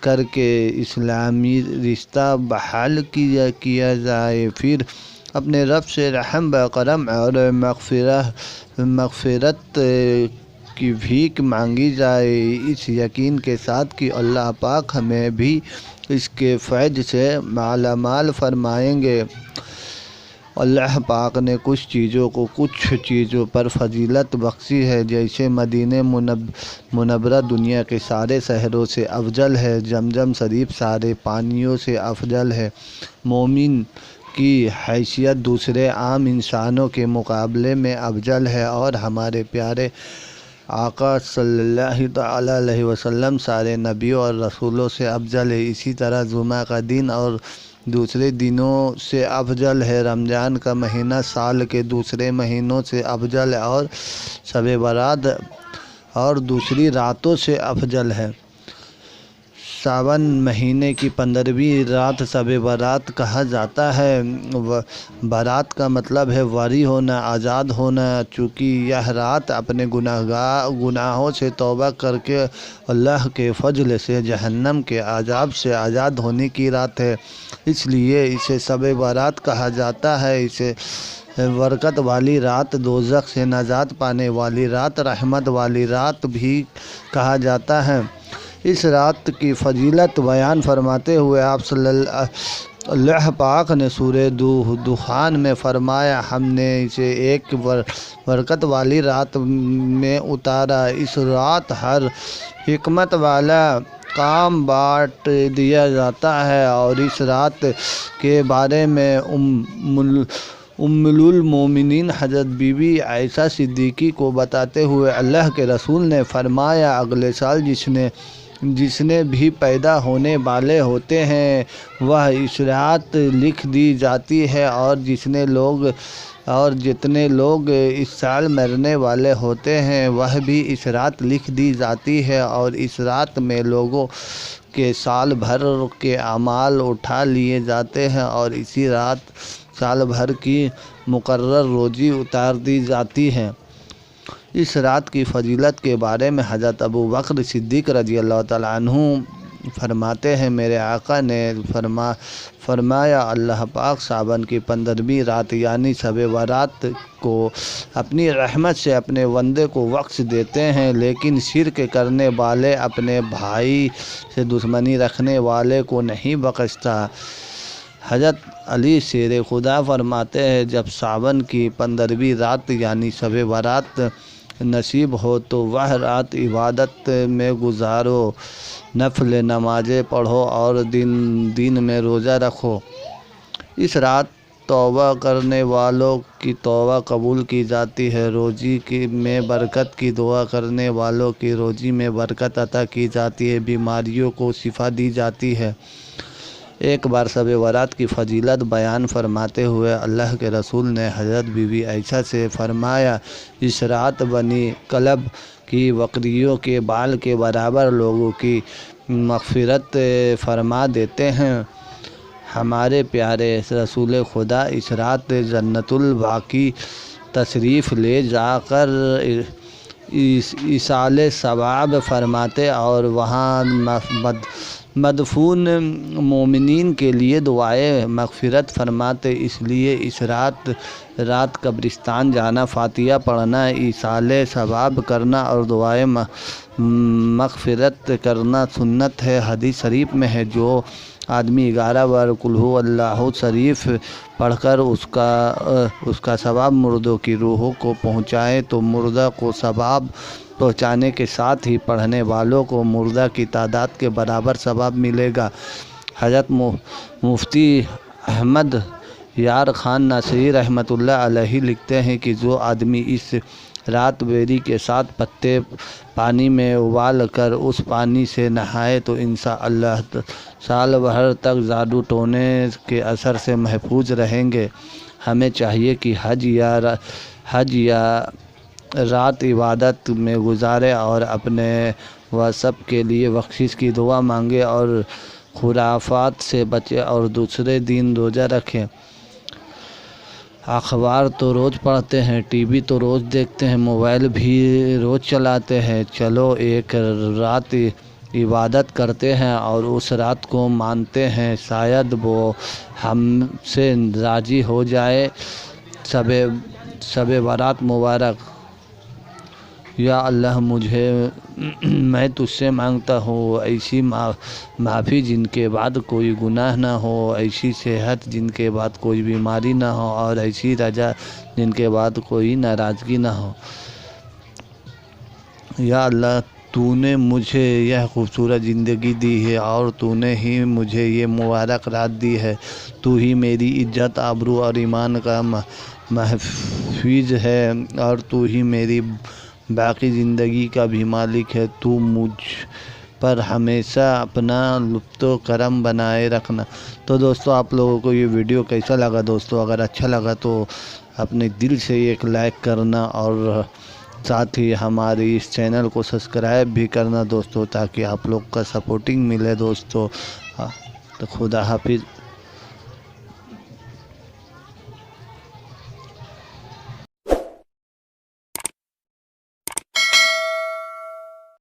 کر کے اسلامی رشتہ بحال کیا جائے، پھر اپنے رب سے رحم کرم اور مغفرت کی بھیک مانگی جائے، اس یقین کے ساتھ کہ اللہ پاک ہمیں بھی اس کے فیض سے مالا مال فرمائیں گے۔ اللہ پاک نے کچھ چیزوں پر فضیلت بخشی ہے، جیسے مدینہ منورہ دنیا کے سارے شہروں سے افضل ہے، زمزم شریف سارے پانیوں سے افضل ہے، مومن کی حیثیت دوسرے عام انسانوں کے مقابلے میں افضل ہے، اور ہمارے پیارے آقا صلی اللہ تعالیٰ علیہ وسلم سارے نبیوں اور رسولوں سے افضل ہے۔ اسی طرح جمعہ کا دن اور دوسرے دنوں سے افضل ہے، رمضان کا مہینہ سال کے دوسرے مہینوں سے افضل ہے، اور شب برات اور دوسری راتوں سے افضل ہے۔ ساون مہینے کی 15ویں رات شب برات کہا جاتا ہے۔ برات کا مطلب ہے بری ہونا، آزاد ہونا، چونکہ یہ رات اپنے گناہوں سے توبہ کر کے اللہ کے فضل سے جہنم کے عذاب سے آزاد ہونے کی رات ہے، اس لیے اسے شب برات کہا جاتا ہے۔ اسے برکت والی رات، دوزخ سے نجات پانے والی رات، رحمت والی رات بھی کہا جاتا ہے۔ اس رات کی فضیلت بیان فرماتے ہوئے آپ صلی اللہ پاک نے سورہ دخان میں فرمایا، ہم نے اسے ایک برکت والی رات میں اتارا، اس رات ہر حکمت والا کام بانٹ دیا جاتا ہے، اور اس رات کے بارے میں ام المومنین حضرت بی بی عائشہ صدیقہ کو بتاتے ہوئے اللہ کے رسول نے فرمایا، اگلے سال جس نے بھی پیدا ہونے والے ہوتے ہیں وہ اس رات لکھ دی جاتی ہے، اور جتنے لوگ اس سال مرنے والے ہوتے ہیں وہ بھی اس رات لکھ دی جاتی ہے، اور اس رات میں لوگوں کے سال بھر کے اعمال اٹھا لیے جاتے ہیں، اور اسی رات سال بھر کی مقرر روزی اتار دی جاتی ہے۔ اس رات کی فضیلت کے بارے میں حضرت ابوبکر صدیق رضی اللہ تعالیٰ عنہ فرماتے ہیں، میرے آقا نے فرمایا، اللہ پاک ساون کی 15ویں رات یعنی شب برات کو اپنی رحمت سے اپنے بندے کو بخش دیتے ہیں، لیکن شرک کرنے والے، اپنے بھائی سے دشمنی رکھنے والے کو نہیں بخشتا۔ حضرت علی شیر خدا فرماتے ہیں، جب ساون کی 15ویں رات یعنی شب برات نصیب ہو تو وہ رات عبادت میں گزارو، نفل نمازیں پڑھو اور دن میں روزہ رکھو۔ اس رات توبہ کرنے والوں کی توبہ قبول کی جاتی ہے، روزی میں برکت کی دعا کرنے والوں کی روزی میں برکت عطا کی جاتی ہے، بیماریوں کو شفا دی جاتی ہے۔ ایک بار شب برات کی فضیلت بیان فرماتے ہوئے اللہ کے رسول نے حضرت بی بی عائشہ سے فرمایا، اس رات بنی کلب کی بکریوں کے بال کے برابر لوگوں کی مغفرت فرما دیتے ہیں۔ ہمارے پیارے رسول خدا اس رات جنت الباقی تشریف لے جا کر ایصال ثواب فرماتے اور وہاں مدفون مومنین کے لیے دعائے مغفرت فرماتے، اس لیے اس رات قبرستان جانا، فاتحہ پڑھنا، ایصال ثواب کرنا اور دعائے مغفرت کرنا سنت ہے۔ حدیث شریف میں ہے، جو آدمی 11 بار قل ہو اللہ شریف پڑھ کر اس کا ثواب مردوں کی روحوں کو پہنچائے تو مردہ کو ثواب پہنچانے کے ساتھ ہی پڑھنے والوں کو مردہ کی تعداد کے برابر ثواب ملے گا۔ حضرت مفتی احمد یار خان ناصری رحمۃ اللہ علیہ لکھتے ہیں کہ جو آدمی اس رات بیری کے ساتھ پتے پانی میں ابال کر اس پانی سے نہائے تو انشاءاللہ سال بھر تک جادو ٹونے کے اثر سے محفوظ رہیں گے۔ ہمیں چاہیے کہ حج یا رات عبادت میں گزارے اور اپنے و سب کے لیے بخشش کی دعا مانگے اور خرافات سے بچے اور دوسرے دن روزہ رکھیں۔ اخبار تو روز پڑھتے ہیں، ٹی وی تو روز دیکھتے ہیں، موبائل بھی روز چلاتے ہیں، چلو ایک رات عبادت کرتے ہیں اور اس رات کو مانتے ہیں، شاید وہ ہم سے راضی ہو جائے۔ شب برات مبارک۔ یا اللہ میں تجھ سے مانگتا ہوں ایسی معافی جن کے بعد کوئی گناہ نہ ہو، ایسی صحت جن کے بعد کوئی بیماری نہ ہو، اور ایسی رضا جن کے بعد کوئی ناراضگی نہ ہو۔ یا اللہ تو نے مجھے یہ خوبصورت زندگی دی ہے اور تو نے ہی مجھے یہ مبارک رات دی ہے۔ تو ہی میری عزت، آبرو اور ایمان کا محافظ ہے، اور تو ہی میری باقی زندگی کا بھی مالک ہے۔ تو مجھ پر ہمیشہ اپنا لطف و کرم بنائے رکھنا۔ تو دوستو آپ لوگوں کو یہ ویڈیو کیسا لگا دوستو؟ اگر اچھا لگا تو اپنے دل سے ایک لائک کرنا، اور ساتھ ہی ہماری اس چینل کو سبسکرائب بھی کرنا دوستو، تاکہ آپ لوگ کا سپورٹنگ ملے دوستو۔ تو خدا حافظ۔